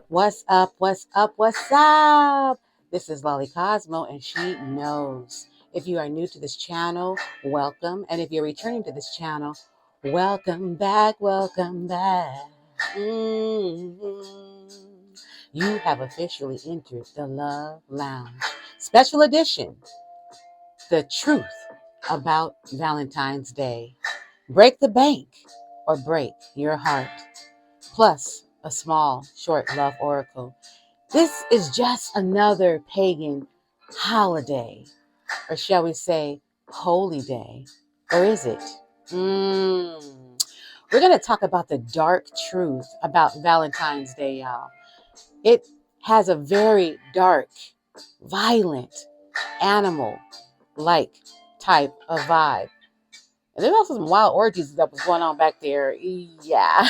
What's up? What's up? What's up? This is Lolly Cosmo, and she knows. If you are new to this channel, welcome. And if you're returning to this channel, welcome back. Welcome back. You have officially entered the Love Lounge. Special edition, the truth about Valentine's Day. Break the bank or break your heart. Plus, a small, short love oracle. This is just another pagan holiday, or shall we say, holy day, or is it? We're going to talk about the dark truth about Valentine's Day, y'all. It has a very dark, violent, animal-like type of vibe. And there's also some wild orgies that was going on back there. Yeah.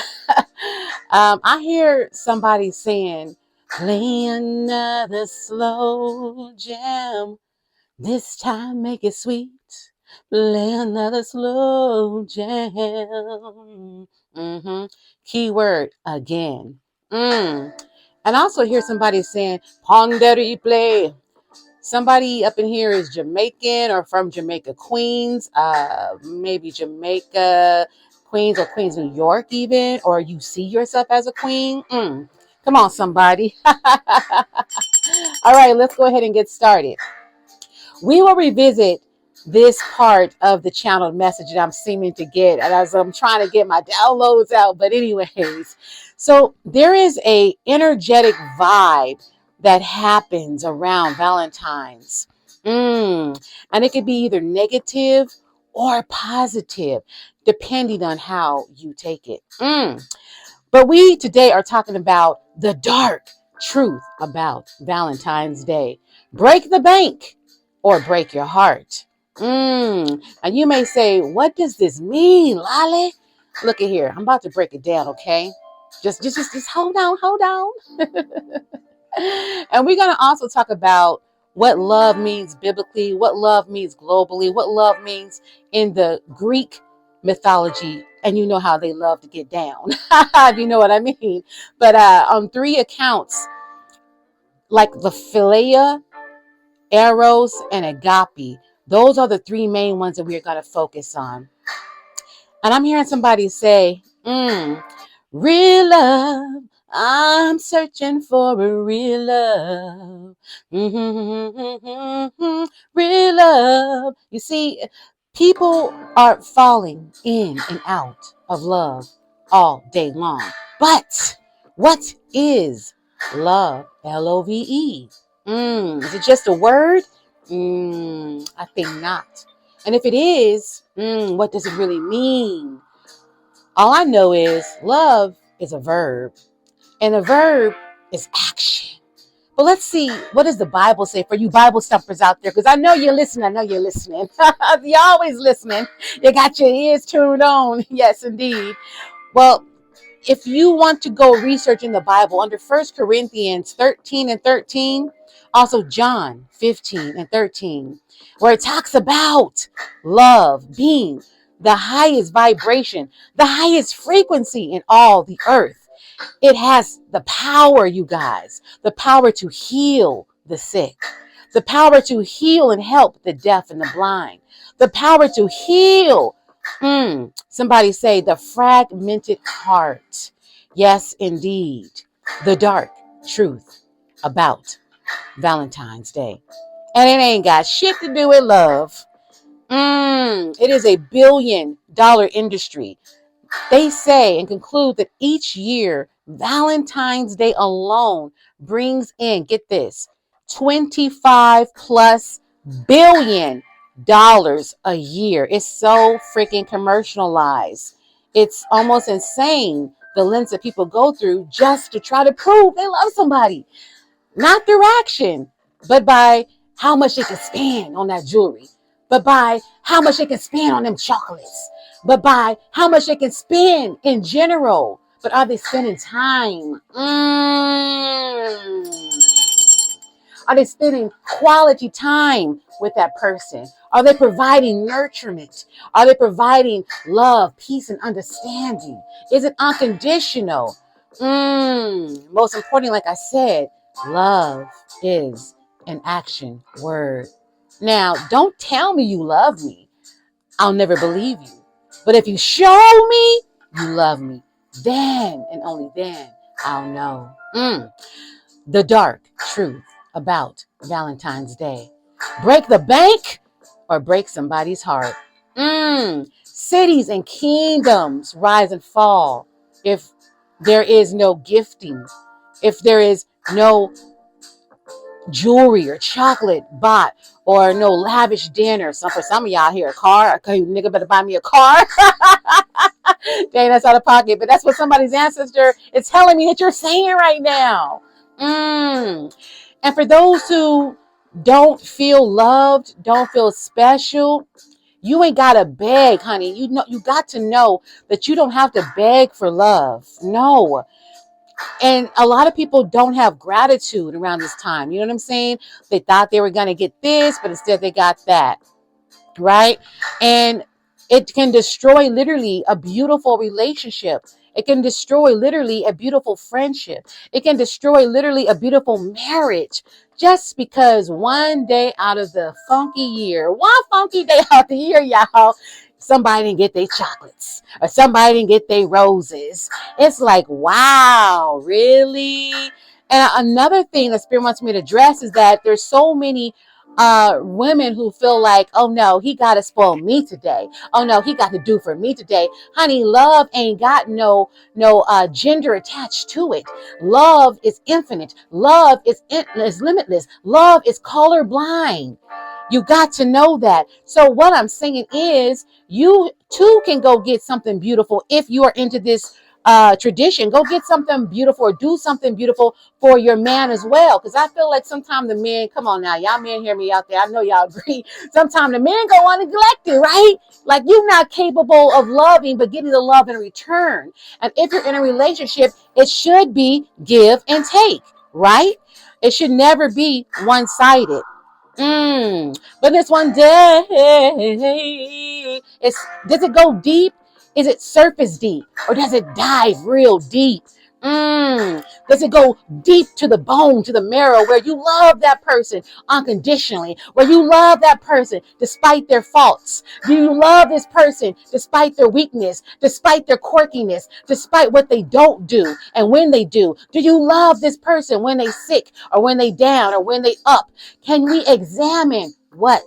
I hear somebody saying, play another slow jam. This time make it sweet. Play another slow jam. Keyword again. And I also hear somebody saying, ponder play. Somebody up in here is Jamaican or from Jamaica, Queens, maybe Jamaica, Queens or Queens, New York even, or you see yourself as a queen. Come on, somebody. All right, let's go ahead and get started. We will revisit this part of the channeled message that I'm seeming to get as I'm trying to get my downloads out. But anyways, so there is a energetic vibe that happens around Valentine's. And it could be either negative or positive, depending on how you take it. But we today are talking about the dark truth about Valentine's Day. Break the bank or break your heart. And you may say, what does this mean, Lolly? Look at here. I'm about to break it down, okay? Just hold on. And we're going to also talk about what love means biblically, what love means globally, what love means in the Greek mythology. And you know how they love to get down, if you know what I mean. But on three accounts, like the Philia, Eros, and Agape, those are the three main ones that we're going to focus on. And I'm hearing somebody say, real love. I'm searching for a real love. Real love. You see, people are falling in and out of love all day long. But what is love? Love. Is it just a word? I think not. And if it is, what does it really mean? All I know is love is a verb, and a verb is action. But let's see, what does the Bible say for you Bible stumpers out there? Because I know you're listening. You're always listening. You got your ears tuned on. Yes, indeed. Well, if you want to go research in the Bible under 1 Corinthians 13 and 13, also John 15 and 13, where it talks about love being the highest vibration, the highest frequency in all the earth. It has the power, you guys, the power to heal the sick, the power to heal and help the deaf and the blind, the power to heal. Somebody say the fragmented heart. Yes, indeed. The dark truth about Valentine's Day. And it ain't got shit to do with love. It is a $1 billion industry. They say and conclude that each year, Valentine's Day alone brings in, get this, $25+ billion a year. It's so freaking commercialized. It's almost insane the lens that people go through just to try to prove they love somebody. Not through action, but by how much they can spend on that jewelry, but by how much they can spend on them chocolates, but by how much they can spend in general. But are they spending time? Are they spending quality time with that person? Are they providing nurturement? Are they providing love, peace, and understanding? Is it unconditional? Most importantly, like I said, love is an action word. Now, don't tell me you love me. I'll never believe you. But if you show me you love me, then and only then I'll know. The dark truth about Valentine's Day. Break the bank or break somebody's heart. Cities and kingdoms rise and fall if there is no gifting, if there is no jewelry or chocolate bought, or no lavish dinner. For some of y'all here, a car. Okay, nigga better buy me a car. Dang, that's out of pocket. But that's what somebody's ancestor is telling me that you're saying right now. And for those who don't feel loved, don't feel special, you ain't gotta beg, honey. You got to know that you don't have to beg for love. No. And a lot of people don't have gratitude around this time. You know what I'm saying? They thought they were gonna get this, but instead they got that. Right? And it can destroy literally a beautiful relationship. It can destroy literally a beautiful friendship. It can destroy literally a beautiful marriage just because one day out of the funky year, one funky day out the year, y'all, somebody didn't get their chocolates or somebody didn't get their roses. It's like, wow, really? And another thing that Spirit wants me to address is that there's so many women who feel like, oh no, he got to spoil me today. Oh no, he got to do for me today. Honey, love ain't got no gender attached to it. Love is infinite. Love is limitless. Love is colorblind. You got to know that. So what I'm saying is, you too can go get something beautiful if you are into this tradition. Go get something beautiful or do something beautiful for your man as well. Because I feel like sometimes the men, come on now, y'all men hear me out there. I know y'all agree. Sometimes the men go ungneglected, right? Like you're not capable of loving, but getting the love in return. And if you're in a relationship, it should be give and take, right? It should never be one-sided. But this one day, does it go deep? Is it surface deep? Or does it dive real deep? Does it go deep to the bone, to the marrow, where you love that person unconditionally, where you love that person despite their faults? Do you love this person despite their weakness, despite their quirkiness, despite what they don't do and when they do? Do you love this person when they sick or when they down or when they up? Can we examine what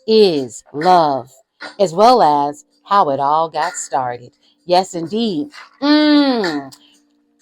is love, as well as how it all got started? Yes, indeed.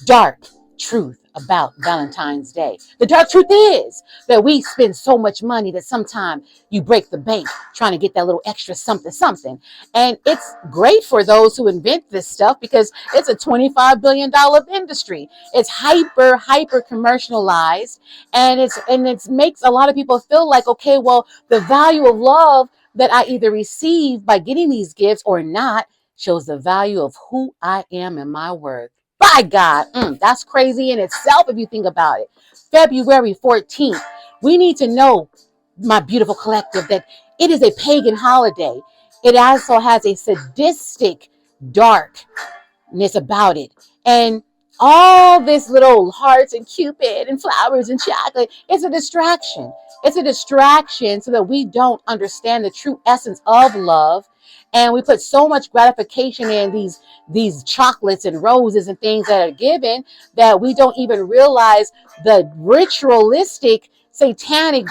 Dark truth about Valentine's Day. The dark truth is that we spend so much money that sometimes you break the bank trying to get that little extra something. And it's great for those who invent this stuff because it's a $25 billion industry. It's hyper commercialized, and it makes a lot of people feel like, okay, well, the value of love that I either receive by getting these gifts or not shows the value of who I am and my worth. By God, that's crazy in itself if you think about it. February 14th, we need to know, my beautiful collective, that it is a pagan holiday. It also has a sadistic darkness about it. And all this little hearts and Cupid and flowers and chocolate, it's a distraction. It's a distraction so that we don't understand the true essence of love. And we put so much gratification in these chocolates and roses and things that are given that we don't even realize the ritualistic, satanic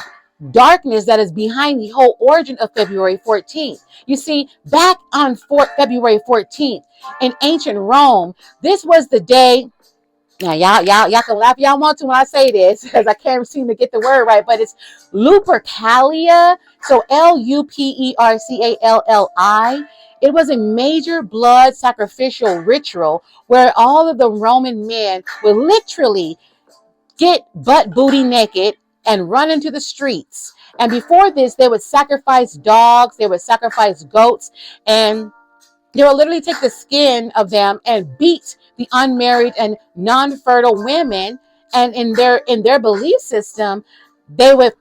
darkness that is behind the whole origin of February 14th. You see, back on February 14th in ancient Rome, this was the day. Now, y'all can laugh if y'all want to when I say this, because I can't seem to get the word right, but it's Lupercalia. So Lupercalli. It was a major blood sacrificial ritual where all of the Roman men would literally get butt booty naked and run into the streets. And before this, they would sacrifice dogs, they would sacrifice goats, and they will literally take the skin of them and beat the unmarried and non-fertile women. And in their belief system, they would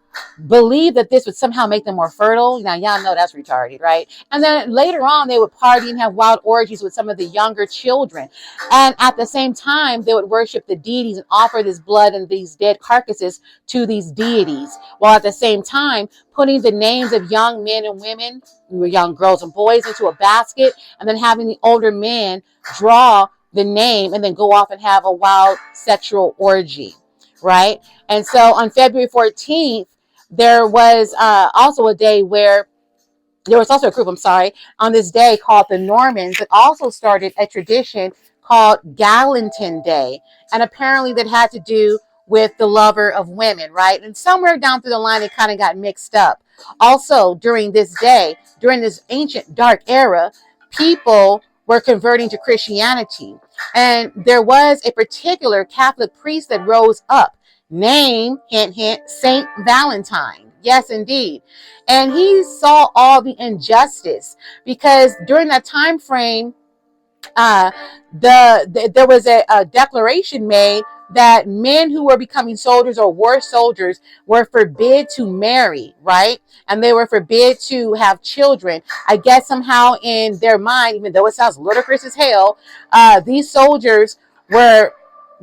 believed that this would somehow make them more fertile. Now, y'all know that's retarded, right? And then later on, they would party and have wild orgies with some of the younger children. And at the same time, they would worship the deities and offer this blood and these dead carcasses to these deities, while at the same time putting the names of young men and women, young girls and boys, into a basket, and then having the older men draw the name and then go off and have a wild sexual orgy, right? And so on February 14th, there was also a day where there was also a group, I'm sorry, on this day called the Normans that also started a tradition called Valentine Day. And apparently that had to do with the lover of women, right? And somewhere down through the line, it kind of got mixed up. Also, during this day, during this ancient dark era, people were converting to Christianity. And there was a particular Catholic priest that rose up, named, hint, hint, Saint Valentine. Yes, indeed. And he saw all the injustice because during that time frame, uh, there was a declaration made that men who were becoming soldiers or were soldiers were forbid to marry, right? And they were forbid to have children. I guess somehow in their mind, even though it sounds ludicrous as hell, these soldiers were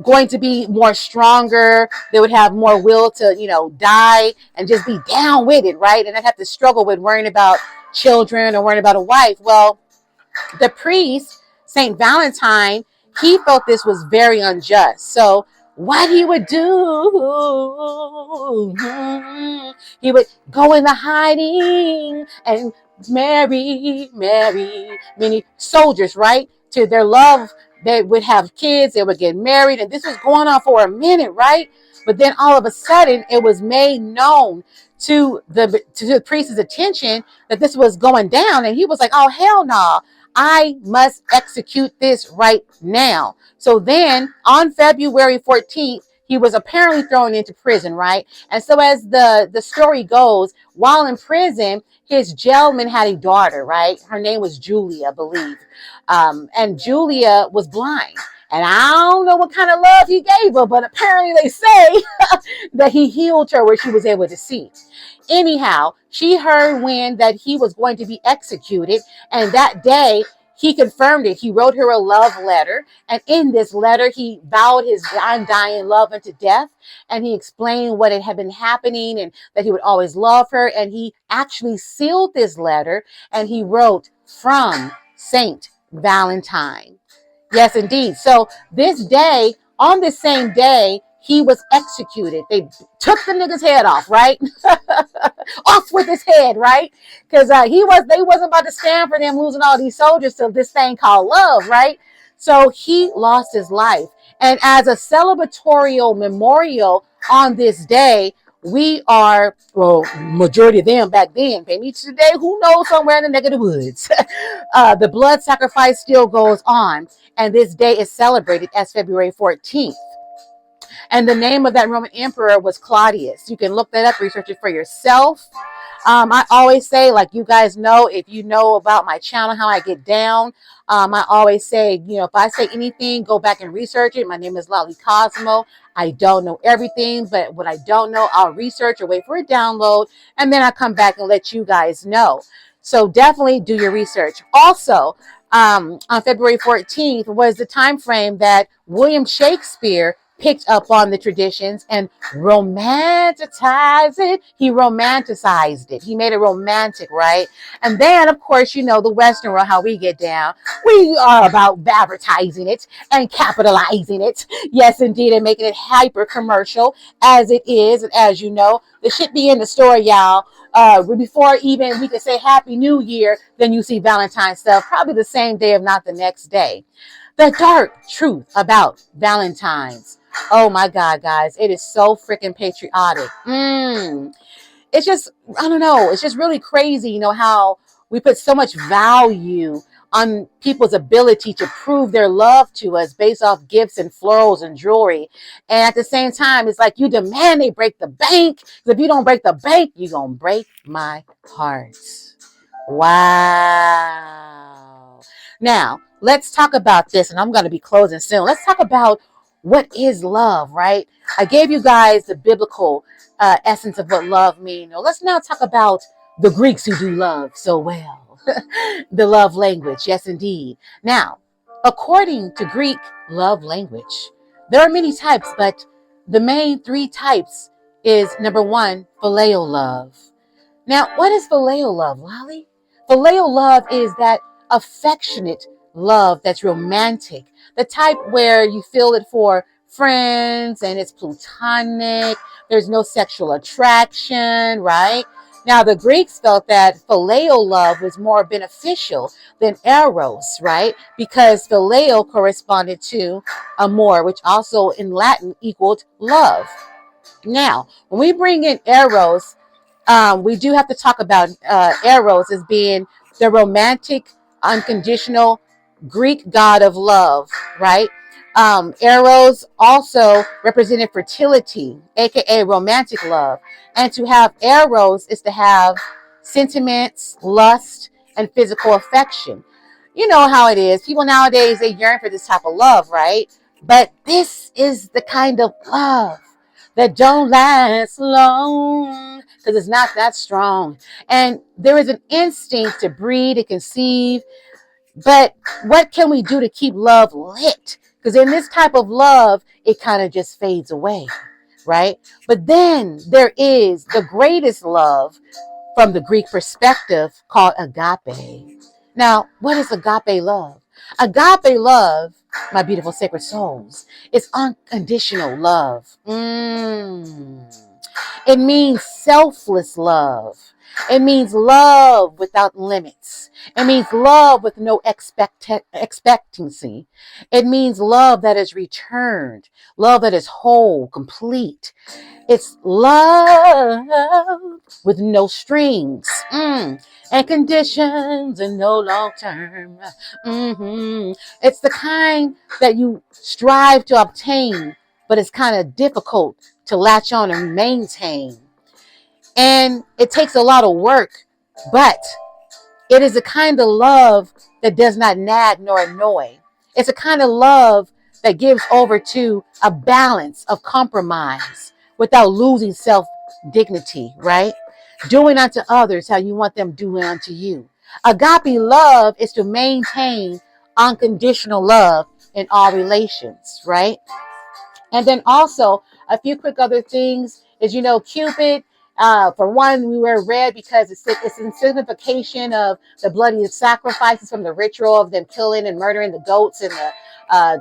going to be more stronger. They would have more will to, die and just be down with it, right? And not have to struggle with worrying about children or worrying about a wife. Well, the priest, Saint Valentine, he felt this was very unjust. So what he would do, he would go into hiding and marry many soldiers, right? To their love, they would have kids, they would get married, and this was going on for a minute, right? But then all of a sudden, it was made known to the priest's attention that this was going down, and he was like, "Oh hell no! Nah. I must execute this right now." So then on February 14th, he was apparently thrown into prison, right? And so as the story goes, while in prison, his jailman had a daughter, right? Her name was Julia, I believe. And Julia was blind. And I don't know what kind of love he gave her, but apparently they say that he healed her where she was able to see. Anyhow, she heard when that he was going to be executed, and that day he confirmed it. He wrote her a love letter, and in this letter he vowed his undying love unto death, and he explained what had been happening and that he would always love her, and he actually sealed this letter, and he wrote, "From Saint Valentine." Yes, indeed. So this day, on this same day, he was executed. They took the nigga's head off, right? Off with his head, right? Because they wasn't about to stand for them losing all these soldiers to this thing called love, right? So he lost his life. And as a celebratorial memorial on this day, we are, well, majority of them back then, maybe today, who knows, somewhere in the neck of the woods. The blood sacrifice still goes on, and this day is celebrated as February 14th. And the name of that Roman emperor was Claudius. You can look that up, research it for yourself. I always say, like you guys know, if you know about my channel, how I get down, I always say, if I say anything, go back and research it. My name is Lolly Cosmo. I don't know everything, but what I don't know, I'll research or wait for a download, and then I come back and let you guys know. So definitely do your research. Also, on February 14th was the time frame that William Shakespeare picked up on the traditions and romanticized it. He romanticized it. He made it romantic, right? And then, of course, the Western world, how we get down. We are about advertising it and capitalizing it. Yes, indeed, and making it hyper commercial as it is. And as you know, the shit be in the store, y'all. Before even we could say Happy New Year, then you see Valentine stuff, probably the same day, if not the next day. The dark truth about Valentine's. Oh my God, guys, it is so freaking patriotic. It's just, I don't know, it's just really crazy, how we put so much value on people's ability to prove their love to us based off gifts and florals and jewelry. And at the same time, it's like you demand they break the bank. Because if you don't break the bank, you're going to break my heart. Wow. Now, let's talk about this, and I'm going to be closing soon. Let's talk about what is love, right? I gave you guys the biblical essence of what love means. Now, let's now talk about the Greeks who do love so well. The love language, yes, indeed. Now, according to Greek love language, there are many types, but the main three types is number one, phileo love. Now, what is phileo love, Lolly? Phileo love is that affectionate love that's romantic, the type where you feel it for friends and it's platonic, there's no sexual attraction, right? Now, the Greeks felt that phileo love was more beneficial than eros, right? Because phileo corresponded to amor, which also in Latin equaled love. Now, when we bring in eros, we do have to talk about eros as being the romantic, unconditional Greek god of love, right? Eros also represented fertility, aka romantic love. And to have eros is to have sentiments, lust, and physical affection. You know how it is. People nowadays, they yearn for this type of love, right? But this is the kind of love that don't last long because it's not that strong. And there is an instinct to breed and conceive. But what can we do to keep love lit? Because in this type of love, it kind of just fades away, right? But then there is the greatest love from the Greek perspective called agape. Now, what is agape love? Agape love, my beautiful sacred souls, is unconditional love. It means selfless love. It means love without limits. It means love with no expectancy. It means love that is returned, love that is whole, complete. It's love with no strings and conditions and no long term. It's the kind that you strive to obtain, but it's kind of difficult to latch on and maintain. And it takes a lot of work, but it is a kind of love that does not nag nor annoy. It's a kind of love that gives over to a balance of compromise without losing self-dignity, right? Doing unto others how you want them doing unto you. Agape love is to maintain unconditional love in all relations, right? And then also a few quick other things is, Cupid, for one, we wear red because it's in signification of the bloody sacrifices from the ritual of them killing and murdering the goats and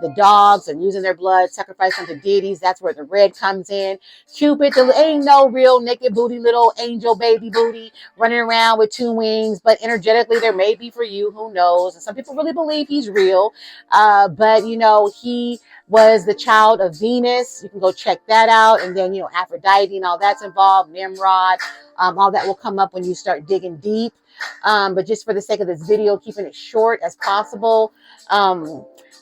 the dogs and using their blood, sacrifice unto deities. That's where the red comes in. Cupid, there ain't no real naked booty, little angel baby booty running around with two wings, but energetically there may be for you, who knows? And some people really believe he's real, but he was the child of Venus. You can go check that out. And then, Aphrodite and all that's involved, Nimrod, all that will come up when you start digging deep. But just for the sake of this video, keeping it short as possible,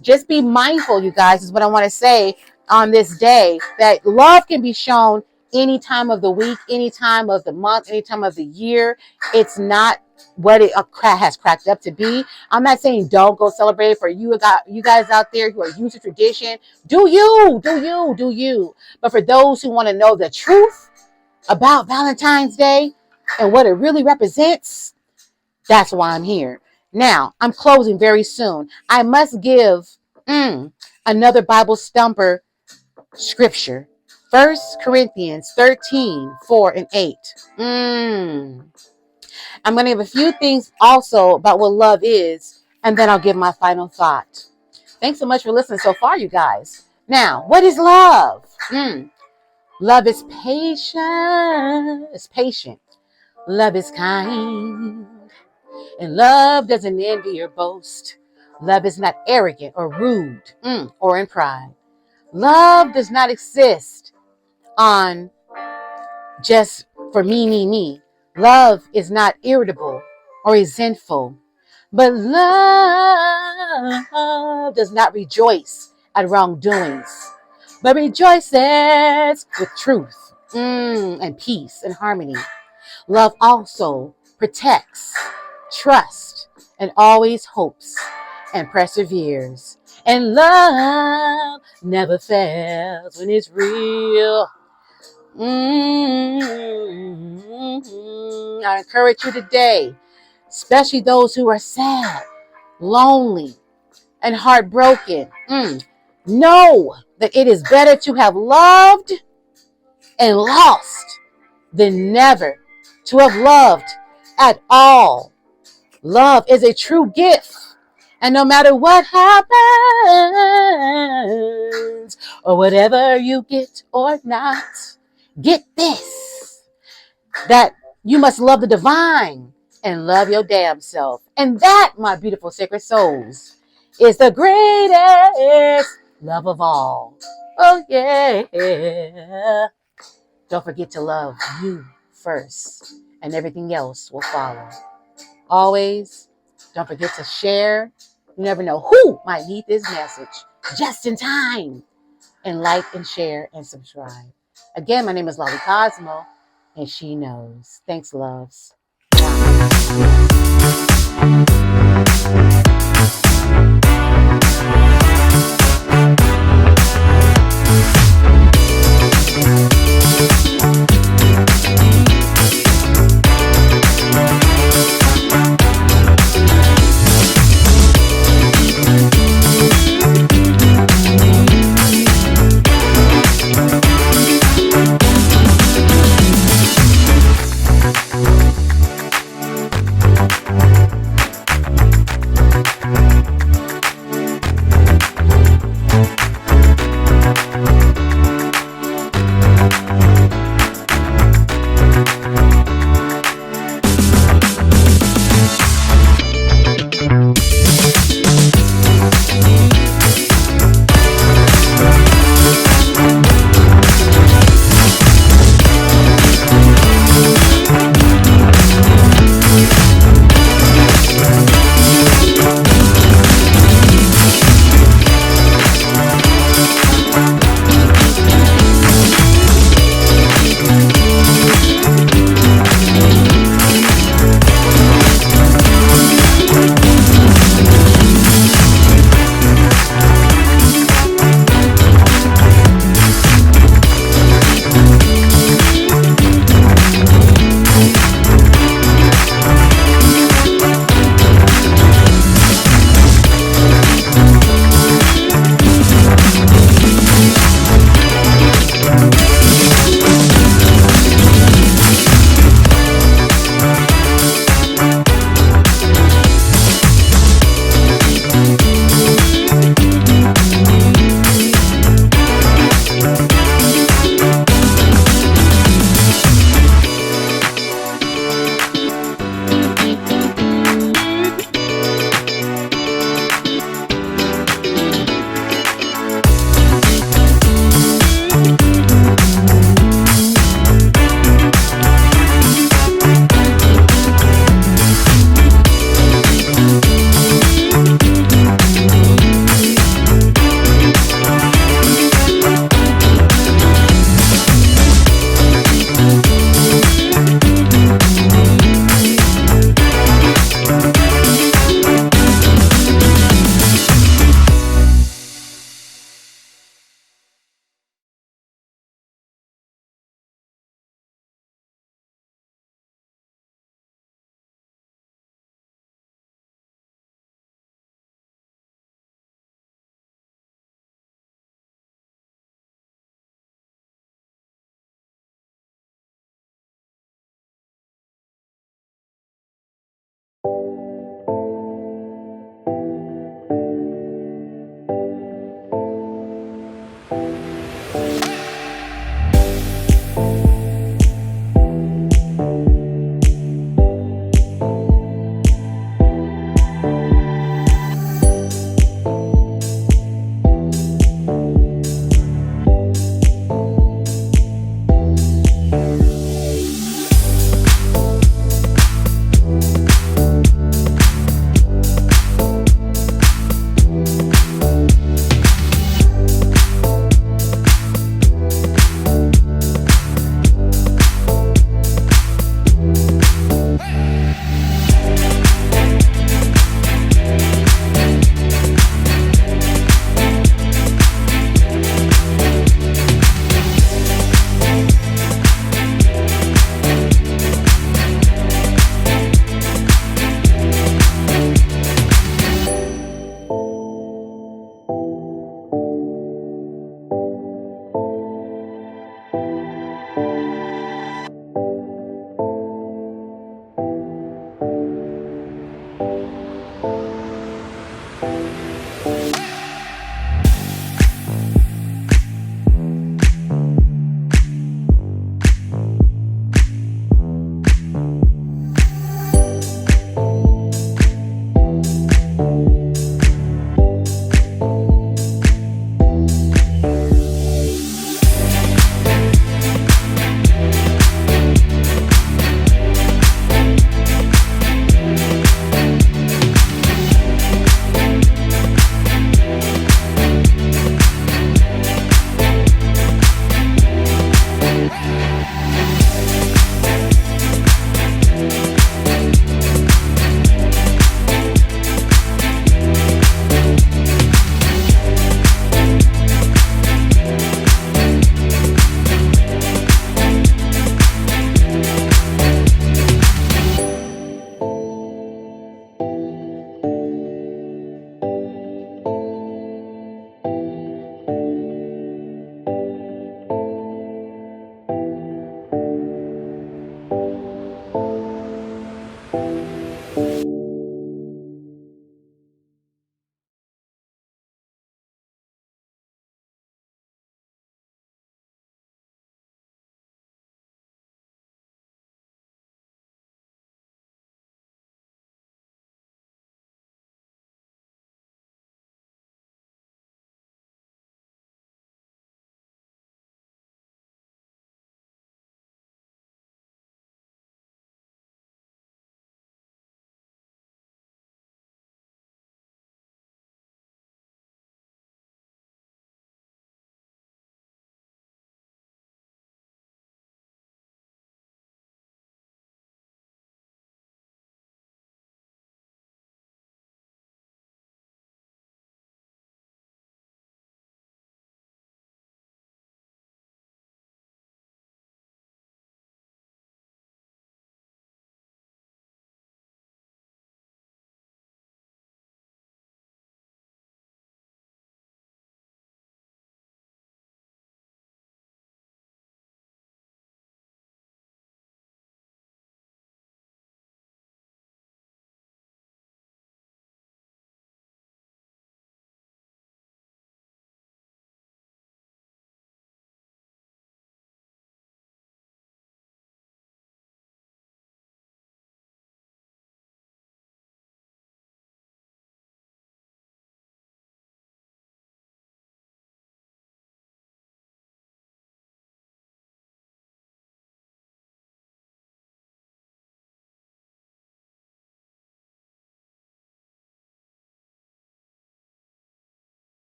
just be mindful, you guys, is what I want to say on this day, that love can be shown any time of the week, any time of the month, any time of the year. It's not what it has cracked up to be. I'm not saying don't go celebrate. For you guys out there who are used to tradition, do you. But for those who want to know the truth about Valentine's Day and what it really represents, that's why I'm here. Now, I'm closing very soon. I must give another Bible stumper scripture. 1 Corinthians 13, 4 and 8. I'm going to give a few things also about what love is, and then I'll give my final thought. Thanks so much for listening so far, you guys. Now, what is love? Love is patient. It's patient. Love is kind. And love doesn't envy or boast. Love is not arrogant or rude or in pride. Love does not exist on just for me. Love is not irritable or resentful. But love does not rejoice at wrongdoings, but rejoices with truth and peace and harmony. Love also protects, trusts, and always hopes and perseveres. And love never fails when it's real. I encourage you today, especially those who are sad, lonely, and heartbroken. Know that it is better to have loved and lost than never to have loved at all. Love is a true gift. And no matter what happens, or whatever you get or not, get this, that you must love the divine and love your damn self. And that, my beautiful sacred souls, is the greatest love of all. Oh, yeah. Don't forget to love you first, and everything else will follow. Always, don't forget to share. You never know who might need this message just in time. And like and share and subscribe. Again, my name is Lolly Cosmo, and she knows. Thanks, loves.